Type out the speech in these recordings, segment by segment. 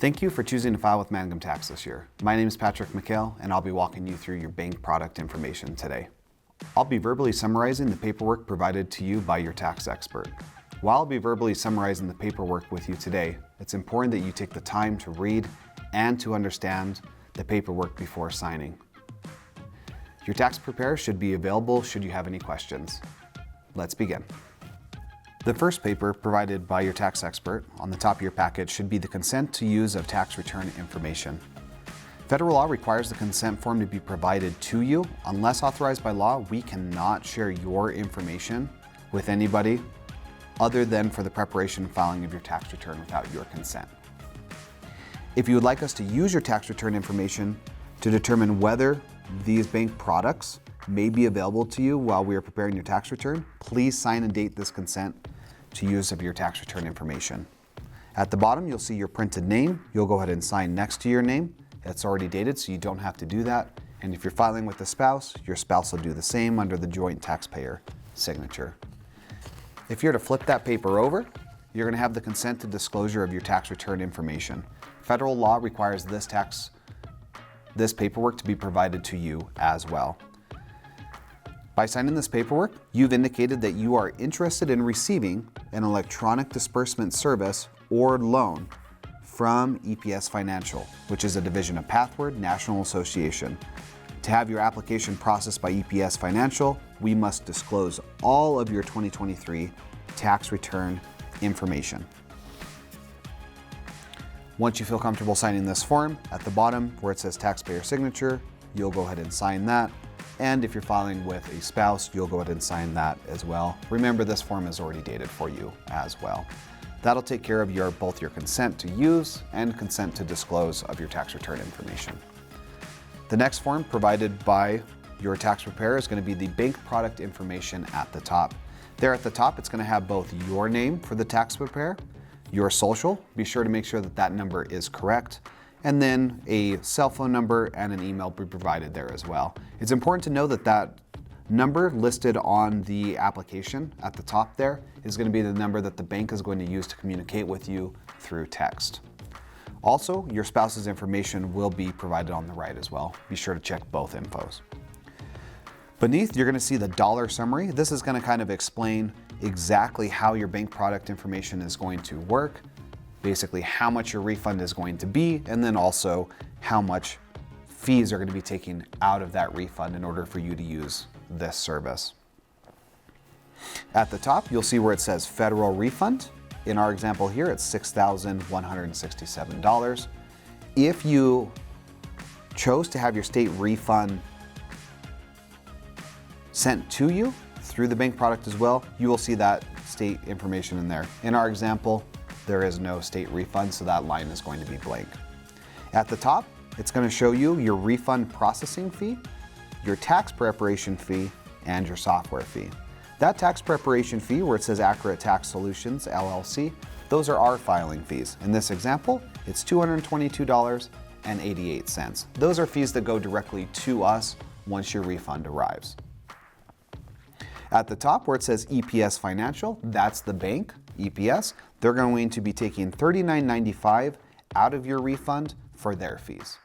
Thank you for choosing to file with Mangum Tax this year. My name is Patrick McHale, and I'll be walking you through your bank product information today. I'll be verbally summarizing the paperwork provided to you by your tax expert. While I'll be verbally summarizing the paperwork with you today, it's important that you take the time to read and to understand the paperwork before signing. Your tax preparer should be available should you have any questions. Let's begin. The first paper provided by your tax expert on the top of your package should be the consent to use of tax return information. Federal law requires the consent form to be provided to you. Unless authorized by law, we cannot share your information with anybody other than for the preparation and filing of your tax return without your consent. If you would like us to use your tax return information to determine whether these bank products may be available to you while we are preparing your tax return, please sign and date this consent to use of your tax return information. At the bottom, you'll see your printed name. You'll go ahead and sign next to your name. It's already dated, so you don't have to do that. And if you're filing with a spouse, your spouse will do the same under the joint taxpayer signature. If you're to flip that paper over, you're going to have the consent to disclosure of your tax return information. Federal law requires this paperwork to be provided to you as well. By signing this paperwork, you've indicated that you are interested in receiving an electronic disbursement service or loan from EPS Financial, which is a division of Pathward National Association. To have your application processed by EPS Financial, we must disclose all of your 2023 tax return information. Once you feel comfortable signing this form, at the bottom where it says taxpayer signature, you'll go ahead and sign that. And if you're filing with a spouse, you'll go ahead and sign that as well. Remember, this form is already dated for you as well. That'll take care of both your consent to use and consent to disclose of your tax return information. The next form provided by your tax preparer is going to be the bank product information at the top. There at the top, it's going to have both your name for the tax preparer, your social, be sure to make sure that that number is correct, and then a cell phone number and an email be provided there as well. It's important to know that that number listed on the application at the top there is going to be the number that the bank is going to use to communicate with you through text. Also, your spouse's information will be provided on the right as well. Be sure to check both infos. Beneath, you're going to see the dollar summary. This is going to kind of explain exactly how your bank product information is going to work, basically how much your refund is going to be, and then also how much fees are going to be taken out of that refund in order for you to use this service. At the top, you'll see where it says federal refund. In our example here, it's $6,167. If you chose to have your state refund sent to you through the bank product as well, you will see that state information in there. In our example, there is no state refund, so that line is going to be blank. At the top, it's going to show you your refund processing fee, your tax preparation fee, and your software fee. That tax preparation fee, where it says Accurate Tax Solutions, LLC, those are our filing fees. In this example, it's $222.88. Those are fees that go directly to us once your refund arrives. At the top, where it says EPS Financial, that's the bank, EPS. They're going to be taking $39.95 out of your refund for their fees.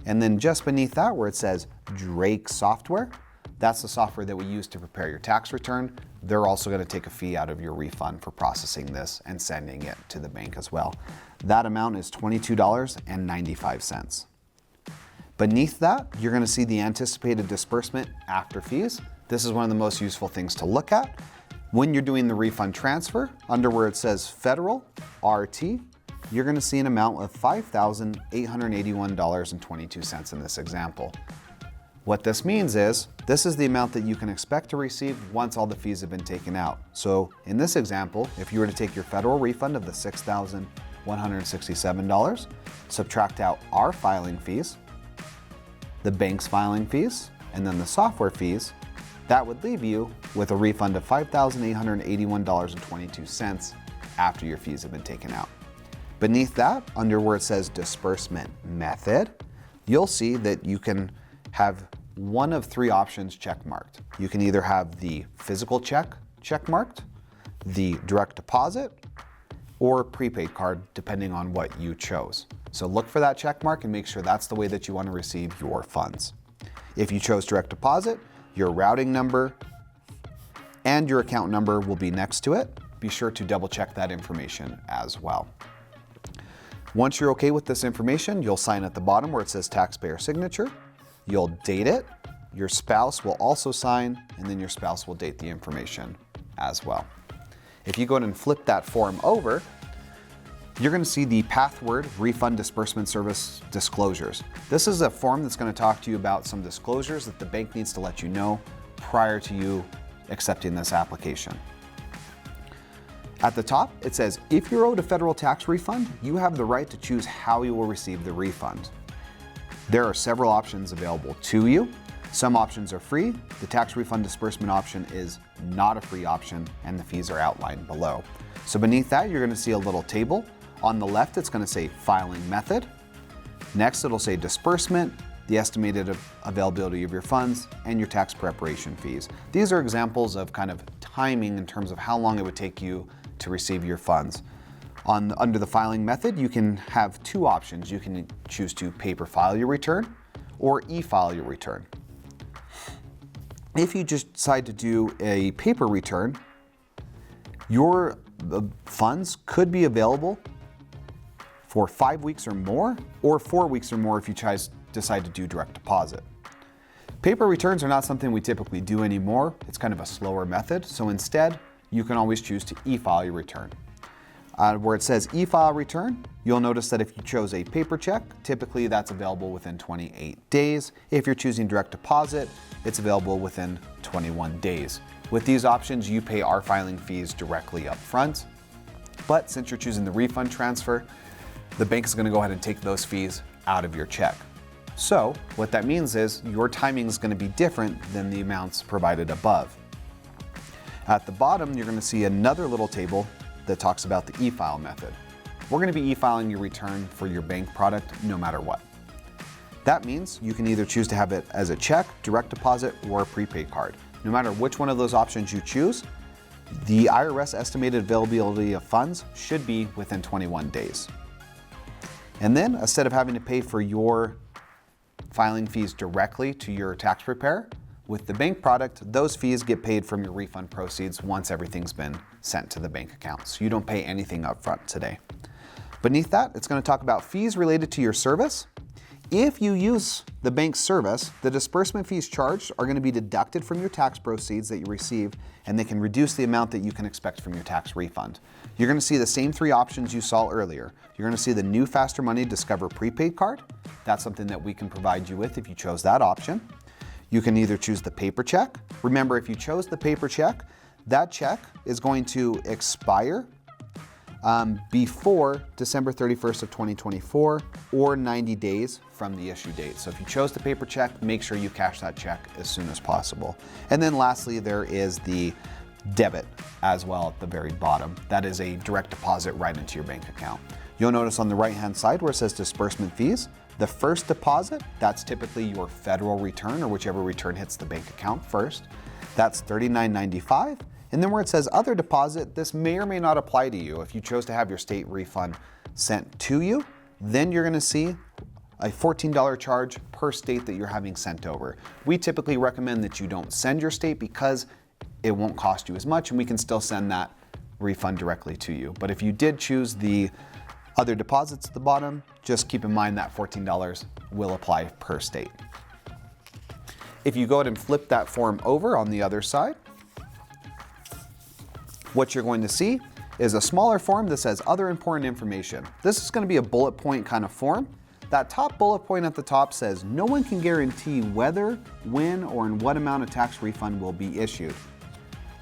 And then just beneath that, where it says Drake Software, that's the software that we use to prepare your tax return. They're also going to take a fee out of your refund for processing this and sending it to the bank as well. That amount is $22.95. Beneath that, you're going to see the anticipated disbursement after fees. This is one of the most useful things to look at. When you're doing the refund transfer, under where it says Federal RT, you're going to see an amount of $5,881.22 in this example. What this means is, this is the amount that you can expect to receive once all the fees have been taken out. So in this example, if you were to take your federal refund of the $6,167, subtract out our filing fees, the bank's filing fees, and then the software fees, that would leave you with a refund of $5,881.22 after your fees have been taken out. Beneath that, under where it says disbursement method, you'll see that you can have one of three options check-marked. You can either have the physical check check-marked, the direct deposit, or prepaid card, depending on what you chose. So look for that check mark and make sure that's the way that you want to receive your funds. If you chose direct deposit, your routing number and your account number will be next to it. Be sure to double check that information as well. Once you're okay with this information, you'll sign at the bottom where it says taxpayer signature. You'll date it. Your spouse will also sign, and then your spouse will date the information as well. If you go ahead and flip that form over, you're going to see the Pathward Refund Disbursement Service disclosures. This is a form that's going to talk to you about some disclosures that the bank needs to let you know prior to you accepting this application. At the top, it says, if you're owed a federal tax refund, you have the right to choose how you will receive the refund. There are several options available to you. Some options are free. The tax refund disbursement option is not a free option, and the fees are outlined below. So beneath that, you're going to see a little table. On the left, it's going to say filing method. Next, it'll say disbursement, the estimated availability of your funds, and your tax preparation fees. These are examples of kind of timing in terms of how long it would take you to receive your funds. Under the filing method, you can have two options. You can choose to paper file your return or e-file your return. If you just decide to do a paper return, your funds could be available for 5 weeks or more, or 4 weeks or more if you decide to do direct deposit. Paper returns are not something we typically do anymore. It's kind of a slower method, so instead, you can always choose to e-file your return. Where it says e-file return, you'll notice that if you chose a paper check, typically that's available within 28 days. If you're choosing direct deposit, it's available within 21 days. With these options, you pay our filing fees directly up front. But since you're choosing the refund transfer, the bank is going to go ahead and take those fees out of your check. So what that means is your timing is going to be different than the amounts provided above. At the bottom, you're going to see another little table that talks about the e-file method. We're going to be e-filing your return for your bank product no matter what. That means you can either choose to have it as a check, direct deposit, or a prepaid card. No matter which one of those options you choose, the IRS estimated availability of funds should be within 21 days. And then instead of having to pay for your filing fees directly to your tax preparer, with the bank product, those fees get paid from your refund proceeds once everything's been sent to the bank account. So you don't pay anything up front today. Beneath that, it's going to talk about fees related to your service. If you use the bank's service, the disbursement fees charged are going to be deducted from your tax proceeds that you receive, and they can reduce the amount that you can expect from your tax refund. You're going to see the same three options you saw earlier. You're going to see the new Faster Money Discover prepaid card. That's something that we can provide you with if you chose that option. You can either choose the paper check. Remember, if you chose the paper check, that check is going to expire before December 31st of 2024 or 90 days from the issue date. So if you chose the paper check, make sure you cash that check as soon as possible. And then lastly, there is the debit as well at the very bottom. That is a direct deposit right into your bank account. You'll notice on the right-hand side where it says disbursement fees, the first deposit, that's typically your federal return or whichever return hits the bank account first. That's $39.95. And then where it says other deposit, this may or may not apply to you. If you chose to have your state refund sent to you, then you're going to see a $14 charge per state that you're having sent over. We typically recommend that you don't send your state because it won't cost you as much and we can still send that refund directly to you. But if you did choose the other deposits at the bottom, just keep in mind that $14 will apply per state. If you go ahead and flip that form over on the other side, what you're going to see is a smaller form that says other important information. This is going to be a bullet point kind of form. That top bullet point at the top says no one can guarantee whether, when, or in what amount a tax refund will be issued.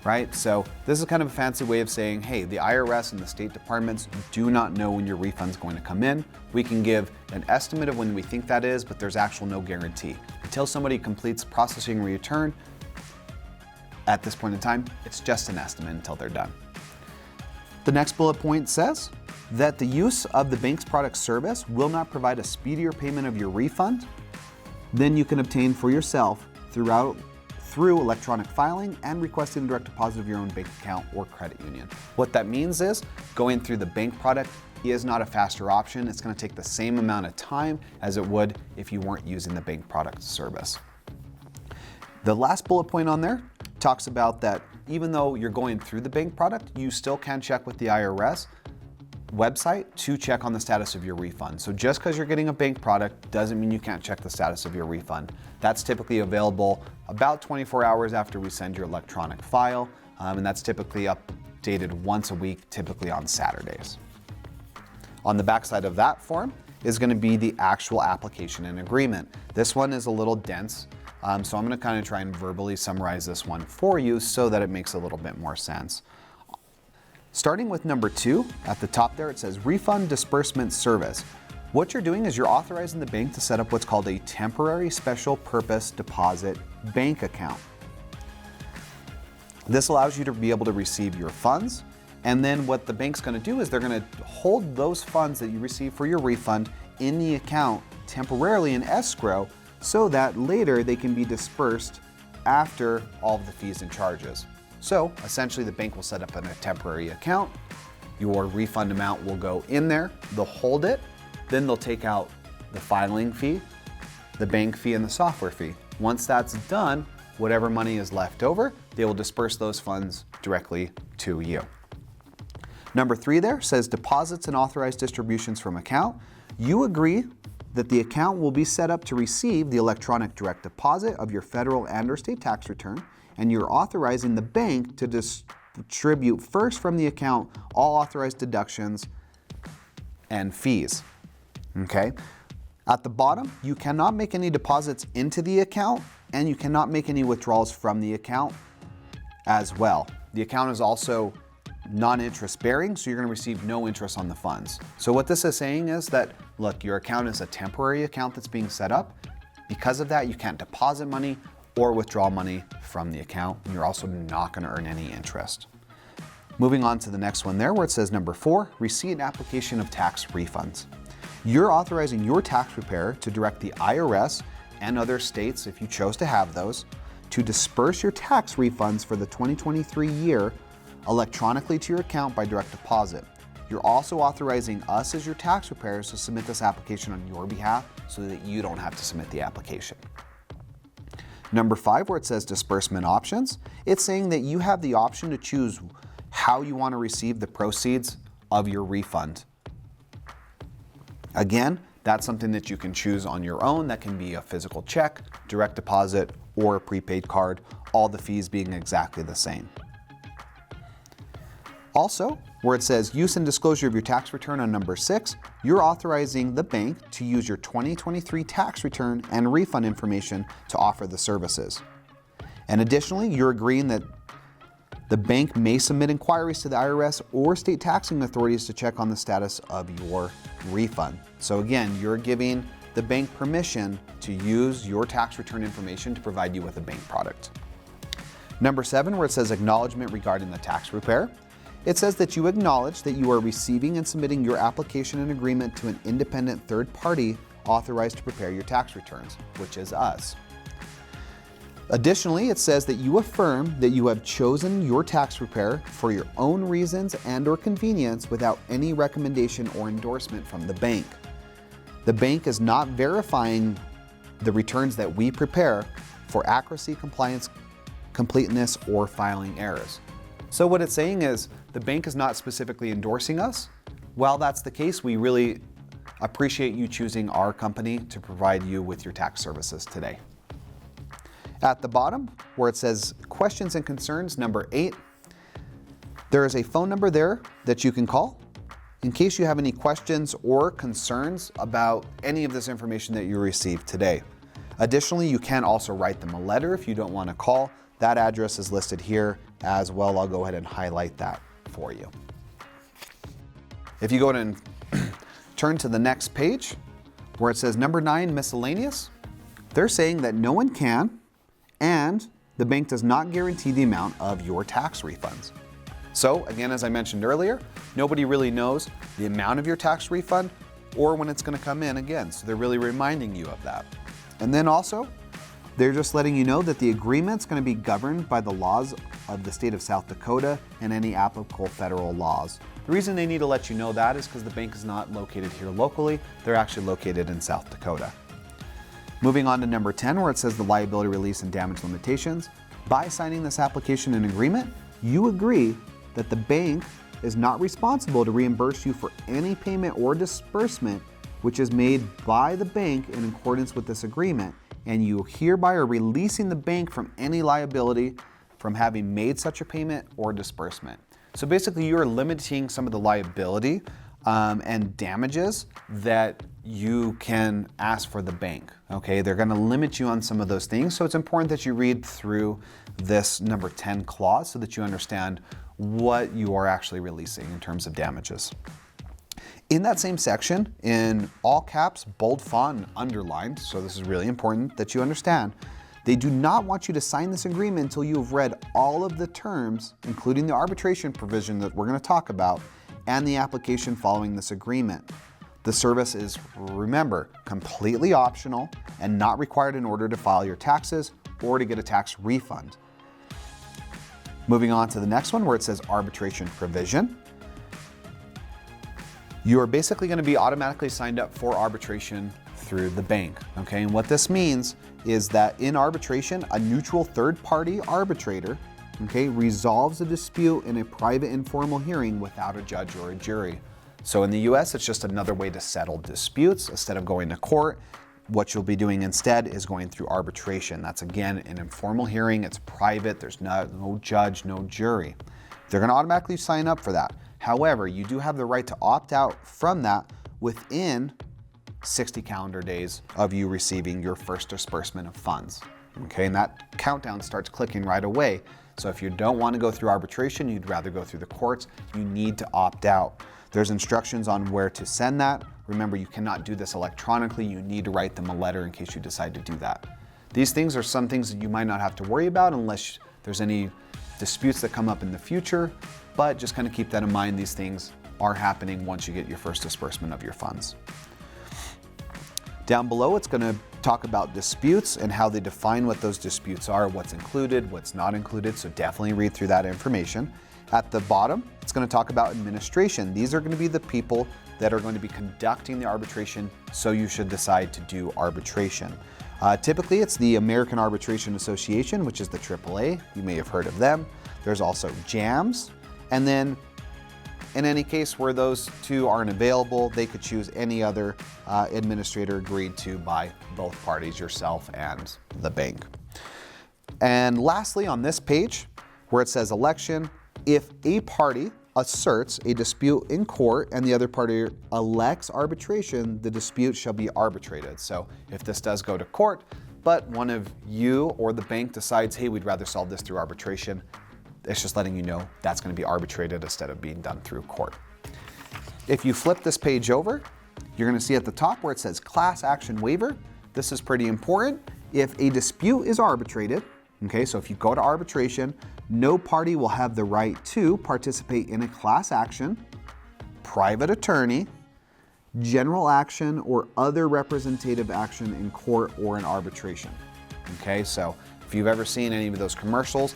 Right? So this is kind of a fancy way of saying, hey, the IRS and the state departments do not know when your refund's going to come in. We can give an estimate of when we think that is, but there's actual no guarantee. Until somebody completes processing return, at this point in time, it's just an estimate until they're done. The next bullet point says that the use of the bank's product service will not provide a speedier payment of your refund than you can obtain for yourself through electronic filing and requesting a direct deposit of your own bank account or credit union. What that means is going through the bank product is not a faster option. It's gonna take the same amount of time as it would if you weren't using the bank product service. The last bullet point on there talks about that even though you're going through the bank product, you still can check with the IRS website to check on the status of your refund. So just because you're getting a bank product doesn't mean you can't check the status of your refund. That's typically available about 24 hours after we send your electronic file, and that's typically updated once a week, typically on Saturdays. On the backside of that form is going to be the actual application and agreement. This one is a little dense, so I'm going to kind of try and verbally summarize this one for you so that it makes a little bit more sense. Starting with number 2, at the top there it says Refund Disbursement Service. What you're doing is you're authorizing the bank to set up what's called a temporary special purpose deposit bank account. This allows you to be able to receive your funds, and then what the bank's going to do is they're going to hold those funds that you receive for your refund in the account temporarily in escrow so that later they can be dispersed after all of the fees and charges. So essentially the bank will set up a temporary account, your refund amount will go in there, they'll hold it, then they'll take out the filing fee, the bank fee, and the software fee. Once that's done, whatever money is left over, they will disperse those funds directly to you. Number 3 there says deposits and authorized distributions from account. You agree that the account will be set up to receive the electronic direct deposit of your federal and or state tax return, and you're authorizing the bank to distribute first from the account all authorized deductions and fees. Okay? At the bottom, you cannot make any deposits into the account, and you cannot make any withdrawals from the account as well. The account is also non-interest bearing, so you're going to receive no interest on the funds. So what this is saying is that, look, your account is a temporary account that's being set up. Because of that, you can't deposit money or withdraw money from the account. You're also not going to earn any interest. Moving on to the next one there where it says number 4, receipt and application of tax refunds. You're authorizing your tax preparer to direct the IRS and other states, if you chose to have those, to disperse your tax refunds for the 2023 year electronically to your account by direct deposit. You're also authorizing us as your tax preparers to submit this application on your behalf so that you don't have to submit the application. Number 5, where it says disbursement options, it's saying that you have the option to choose how you want to receive the proceeds of your refund. Again, that's something that you can choose on your own. That can be a physical check, direct deposit, or a prepaid card, all the fees being exactly the same. Also, where it says use and disclosure of your tax return on number 6, you're authorizing the bank to use your 2023 tax return and refund information to offer the services. And additionally, you're agreeing that the bank may submit inquiries to the IRS or state taxing authorities to check on the status of your refund. So again, you're giving the bank permission to use your tax return information to provide you with a bank product. Number 7, where it says acknowledgement regarding the tax preparer. It says that you acknowledge that you are receiving and submitting your application and agreement to an independent third party authorized to prepare your tax returns, which is us. Additionally, it says that you affirm that you have chosen your tax preparer for your own reasons and or convenience without any recommendation or endorsement from the bank. The bank is not verifying the returns that we prepare for accuracy, compliance, completeness, or filing errors. So what it's saying is the bank is not specifically endorsing us. While that's the case, we really appreciate you choosing our company to provide you with your tax services today. At the bottom, where it says questions and concerns, number 8, there is a phone number there that you can call in case you have any questions or concerns about any of this information that you received today. Additionally, you can also write them a letter if you don't want to call. That address is listed here as well. I'll go ahead and highlight that for you. If you go ahead and turn to the next page where it says number 9, miscellaneous, they're saying that no one can and the bank does not guarantee the amount of your tax refunds. So again, as I mentioned earlier, nobody really knows the amount of your tax refund or when it's going to come in again. So they're really reminding you of that. And then also, they're just letting you know that the agreement's going to be governed by the laws of the state of South Dakota and any applicable federal laws. The reason they need to let you know that is because the bank is not located here locally. They're actually located in South Dakota. Moving on to number 10, where it says the liability release and damage limitations. By signing this application and agreement, you agree that the bank is not responsible to reimburse you for any payment or disbursement which is made by the bank in accordance with this agreement, and you hereby are releasing the bank from any liability from having made such a payment or disbursement. So basically, you are limiting some of the liability and damages that you can ask for the bank. Okay, they're going to limit you on some of those things. So it's important that you read through this number 10 clause so that you understand what you are actually releasing in terms of damages. In that same section, in all caps, bold font, and underlined, so this is really important that you understand, they do not want you to sign this agreement until you have read all of the terms, including the arbitration provision that we're going to talk about, and the application following this agreement. The service is, remember, completely optional and not required in order to file your taxes or to get a tax refund. Moving on to the next one where it says arbitration provision. You are basically going to be automatically signed up for arbitration through the bank. Okay, and what this means is that in arbitration, a neutral third-party arbitrator, okay, resolves a dispute in a private informal hearing without a judge or a jury. So in the US, it's just another way to settle disputes. Instead of going to court, what you'll be doing instead is going through arbitration. That's again an informal hearing, it's private, there's no judge, no jury. They're going to automatically sign up for that. However, you do have the right to opt out from that within 60 calendar days of you receiving your first disbursement of funds. Okay, and that countdown starts clicking right away. So if you don't want to go through arbitration, you'd rather go through the courts, you need to opt out. There's instructions on where to send that. Remember, you cannot do this electronically. You need to write them a letter in case you decide to do that. These things are some things that you might not have to worry about unless there's any disputes that come up in the future, but just kind of keep that in mind. These things are happening once you get your first disbursement of your funds. Down below, it's going to talk about disputes and how they define what those disputes are, what's included, what's not included, so definitely read through that information. At the bottom, it's going to talk about administration. These are going to be the people that are going to be conducting the arbitration, so you should decide to do arbitration. Typically, it's the American Arbitration Association, which is the AAA. You may have heard of them. There's also JAMS, and then in any case where those two aren't available, they could choose any other administrator agreed to by both parties, yourself and the bank. And lastly, on this page, where it says election, if a party asserts a dispute in court and the other party elects arbitration, the dispute shall be arbitrated. So if this does go to court, but one of you or the bank decides, hey, we'd rather solve this through arbitration, it's just letting you know that's going to be arbitrated instead of being done through court. If you flip this page over, you're going to see at the top where it says class action waiver. This is pretty important. If a dispute is arbitrated, okay, so if you go to arbitration, no party will have the right to participate in a class action, private attorney, general action, or other representative action in court or in arbitration. Okay, so if you've ever seen any of those commercials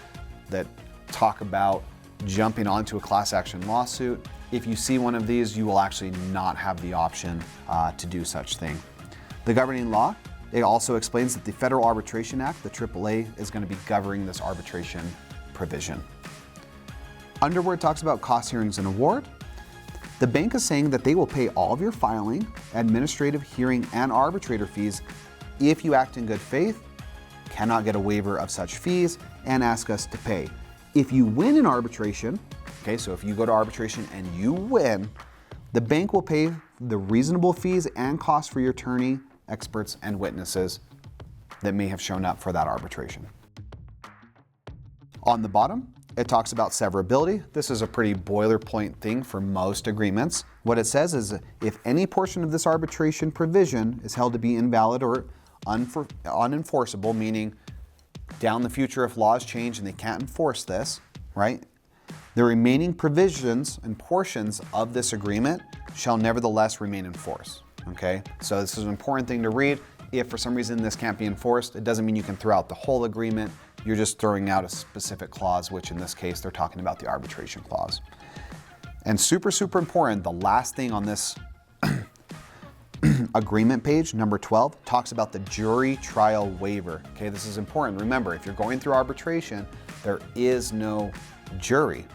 that talk about jumping onto a class action lawsuit, if you see one of these, you will actually not have the option to do such thing. The governing law, it also explains that the Federal Arbitration Act, the AAA, is going to be governing this arbitration provision. Under where it talks about cost, hearings, and award, the bank is saying that they will pay all of your filing, administrative, hearing, and arbitrator fees if you act in good faith, cannot get a waiver of such fees, and ask us to pay. If you win in arbitration, okay, so if you go to arbitration and you win, the bank will pay the reasonable fees and costs for your attorney, experts, and witnesses that may have shown up for that arbitration. On the bottom, it talks about severability. This is a pretty boilerplate thing for most agreements. What it says is if any portion of this arbitration provision is held to be invalid or unenforceable, meaning down the future if laws change and they can't enforce this, right? The remaining provisions and portions of this agreement shall nevertheless remain in force, okay? So this is an important thing to read. If for some reason this can't be enforced, it doesn't mean you can throw out the whole agreement. You're just throwing out a specific clause, which in this case, they're talking about the arbitration clause. And super, super important, the last thing on this agreement page, number 12, talks about the jury trial waiver. Okay, this is important. Remember, if you're going through arbitration, there is no jury,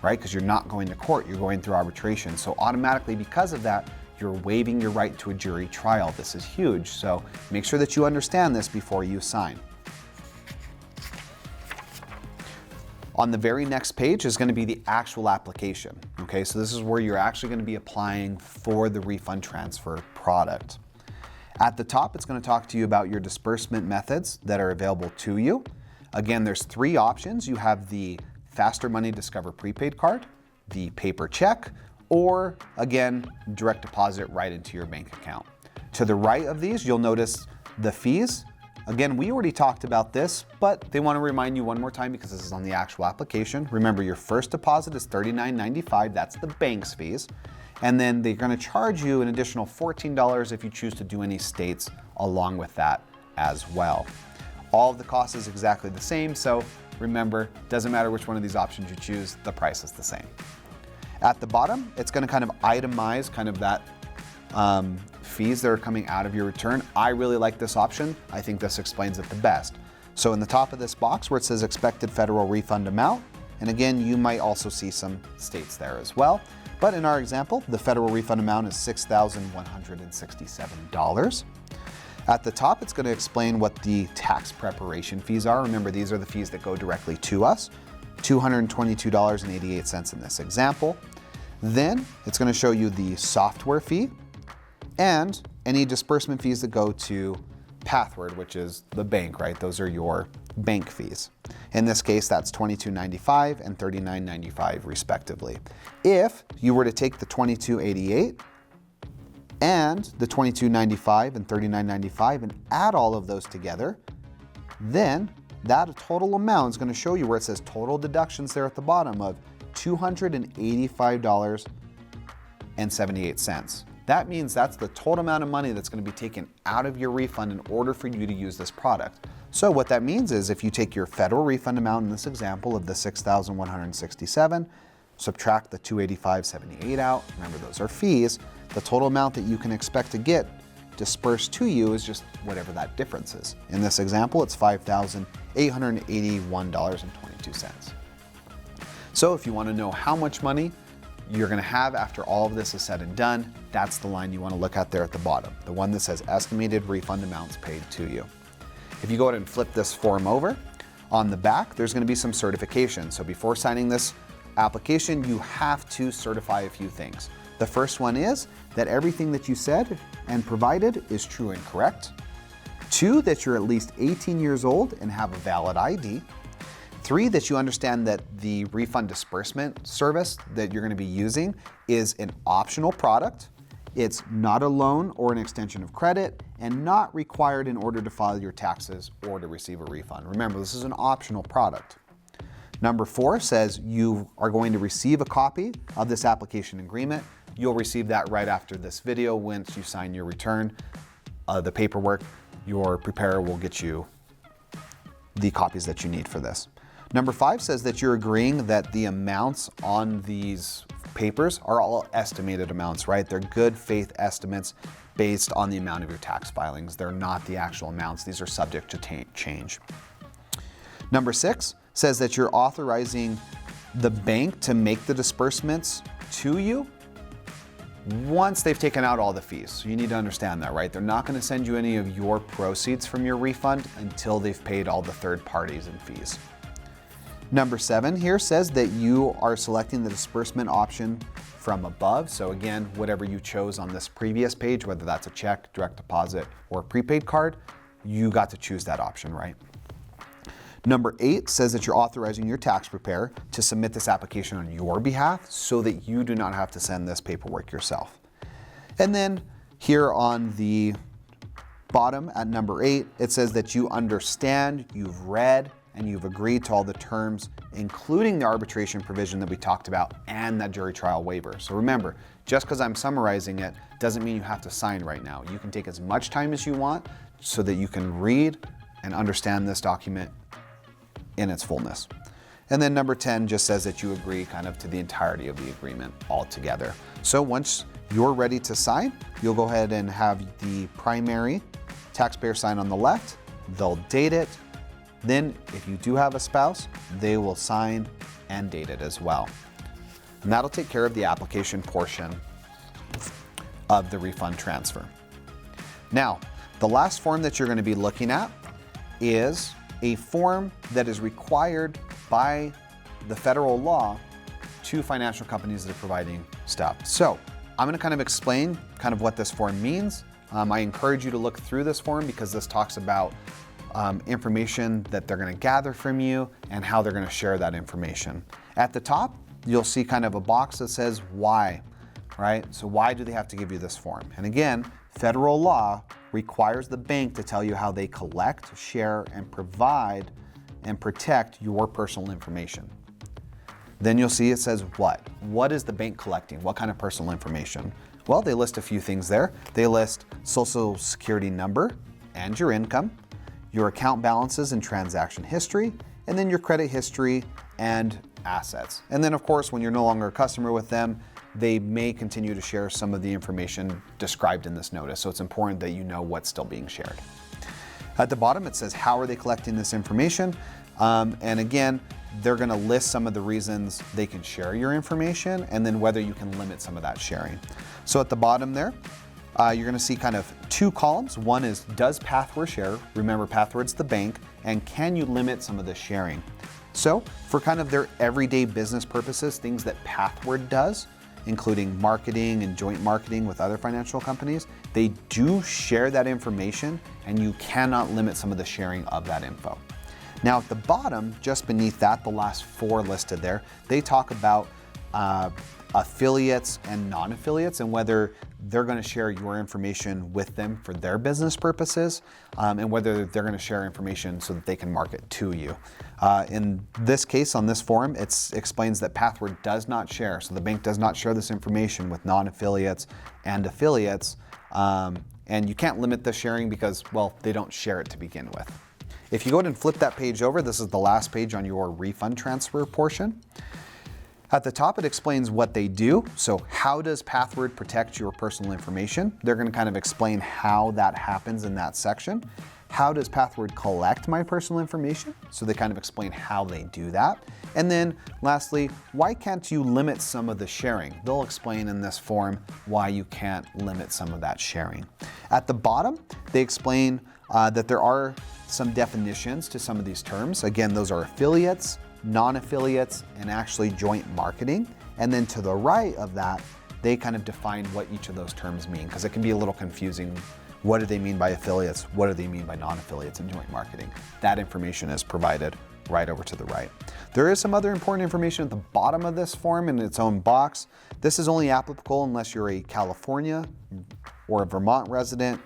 right? Because you're not going to court, you're going through arbitration. So automatically, because of that, you're waiving your right to a jury trial. This is huge. So make sure that you understand this before you sign. On the very next page is going to be the actual application. Okay, so this is where you're actually going to be applying for the refund transfer product. At the top, it's going to talk to you about your disbursement methods that are available to you. Again, there's 3 options. You have the Faster Money Discover prepaid card, the paper check, or again, direct deposit right into your bank account. To the right of these, you'll notice the fees. Again, we already talked about this, but they want to remind you one more time because this is on the actual application. Remember, your first deposit is $39.95. That's the bank's fees. And then they're going to charge you an additional $14 if you choose to do any states along with that as well. All of the cost is exactly the same. So remember, doesn't matter which one of these options you choose, the price is the same. At the bottom, it's going to kind of itemize kind of that fees that are coming out of your return. I really like this option. I think this explains it the best. So in the top of this box where it says expected federal refund amount, and again, you might also see some states there as well. But in our example, the federal refund amount is $6,167. At the top, it's going to explain what the tax preparation fees are. Remember, these are the fees that go directly to us, $222.88 in this example. Then it's going to show you the software fee and any disbursement fees that go to Pathward, which is the bank, right? Those are your bank fees. In this case, that's $22.95 and $39.95 respectively. If you were to take the $22.88 and the $22.95 and $39.95 and add all of those together, then that total amount is going to show you where it says total deductions there at the bottom of $285.78. That means that's the total amount of money that's going to be taken out of your refund in order for you to use this product. So what that means is if you take your federal refund amount in this example of the $6,167, subtract the $285.78 out, remember those are fees, the total amount that you can expect to get dispersed to you is just whatever that difference is. In this example, it's $5,881.22. So if you want to know how much money you're going to have after all of this is said and done, that's the line you want to look at there at the bottom, the one that says estimated refund amounts paid to you. If you go ahead and flip this form over, on the back, there's going to be some certification. So before signing this application, you have to certify a few things. The first one is that everything that you said and provided is true and correct. 2, that you're at least 18 years old and have a valid ID. 3, that you understand that the refund disbursement service that you're going to be using is an optional product. It's not a loan or an extension of credit and not required in order to file your taxes or to receive a refund. Remember, this is an optional product. Number 4 says you are going to receive a copy of this application agreement. You'll receive that right after this video once you sign your return. The paperwork, your preparer will get you the copies that you need for this. Number 5 says that you're agreeing that the amounts on these papers are all estimated amounts, right? They're good faith estimates based on the amount of your tax filings. They're not the actual amounts. These are subject to change. Number 6 says that you're authorizing the bank to make the disbursements to you once they've taken out all the fees. So you need to understand that, right? They're not going to send you any of your proceeds from your refund until they've paid all the third parties and fees. Number 7 here says that you are selecting the disbursement option from above. So again, whatever you chose on this previous page, whether that's a check, direct deposit, or a prepaid card, you got to choose that option, right? Number 8 says that you're authorizing your tax preparer to submit this application on your behalf so that you do not have to send this paperwork yourself. And then here on the bottom at number 8, it says that you understand, you've read, and you've agreed to all the terms, including the arbitration provision that we talked about and that jury trial waiver. So remember, just because I'm summarizing it doesn't mean you have to sign right now. You can take as much time as you want so that you can read and understand this document in its fullness. And then number 10 just says that you agree kind of to the entirety of the agreement altogether. So once you're ready to sign, you'll go ahead and have the primary taxpayer sign on the left. They'll date it. Then if you do have a spouse, they will sign and date it as well. And that'll take care of the application portion of the refund transfer. Now, the last form that you're going to be looking at is a form that is required by the federal law to financial companies that are providing stuff. So I'm going to kind of explain kind of what this form means. I encourage you to look through this form because this talks about information that they're going to gather from you and how they're going to share that information. At the top, you'll see kind of a box that says why, right? So why do they have to give you this form? And again, federal law requires the bank to tell you how they collect, share, and provide and protect your personal information. Then you'll see it says what? What is the bank collecting? What kind of personal information? Well, they list a few things there. They list social security number and your income, your account balances and transaction history, and then your credit history and assets. And then of course, when you're no longer a customer with them, they may continue to share some of the information described in this notice. So it's important that you know what's still being shared. At the bottom, it says, how are they collecting this information? And again, they're gonna list some of the reasons they can share your information and then whether you can limit some of that sharing. So at the bottom there, you're gonna see kind of two columns. One is, does Pathward share? Remember, Pathward's the bank. And can you limit some of the sharing? So for kind of their everyday business purposes, things that Pathward does, including marketing and joint marketing with other financial companies, they do share that information and you cannot limit some of the sharing of that info. Now at the bottom, just beneath that, the last four listed there, they talk about affiliates and non-affiliates and whether they're going to share your information with them for their business purposes and whether they're going to share information so that they can market to you. In this case, on this form, it explains that Pathward does not share. So the bank does not share this information with non-affiliates and affiliates. And you can't limit the sharing because, well, they don't share it to begin with. If you go ahead and flip that page over, this is the last page on your refund transfer portion. At the top, it explains what they do. So how does Pathward protect your personal information? They're going to kind of explain how that happens in that section. How does Pathward collect my personal information? So they kind of explain how they do that. And then lastly, why can't you limit some of the sharing? They'll explain in this form why you can't limit some of that sharing. At the bottom, they explain that there are some definitions to some of these terms. Again, those are affiliates, non-affiliates, and actually joint marketing. And then to the right of that, they kind of define what each of those terms mean because it can be a little confusing. What do they mean by affiliates? What do they mean by non-affiliates and joint marketing? That information is provided right over to the right. There is some other important information at the bottom of this form in its own box. This is only applicable unless you're a California or a Vermont resident.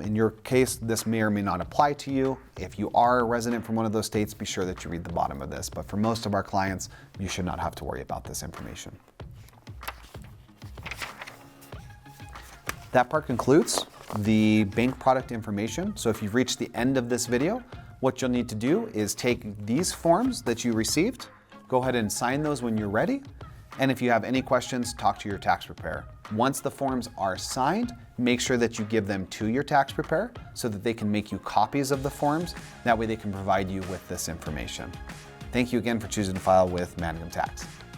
In your case, this may or may not apply to you. If you are a resident from one of those states, be sure that you read the bottom of this. But for most of our clients, you should not have to worry about this information. That part concludes the bank product information. So if you've reached the end of this video, what you'll need to do is take these forms that you received, go ahead and sign those when you're ready. And if you have any questions, talk to your tax preparer. Once the forms are signed, make sure that you give them to your tax preparer so that they can make you copies of the forms. That way they can provide you with this information. Thank you again for choosing to file with Mangum Tax.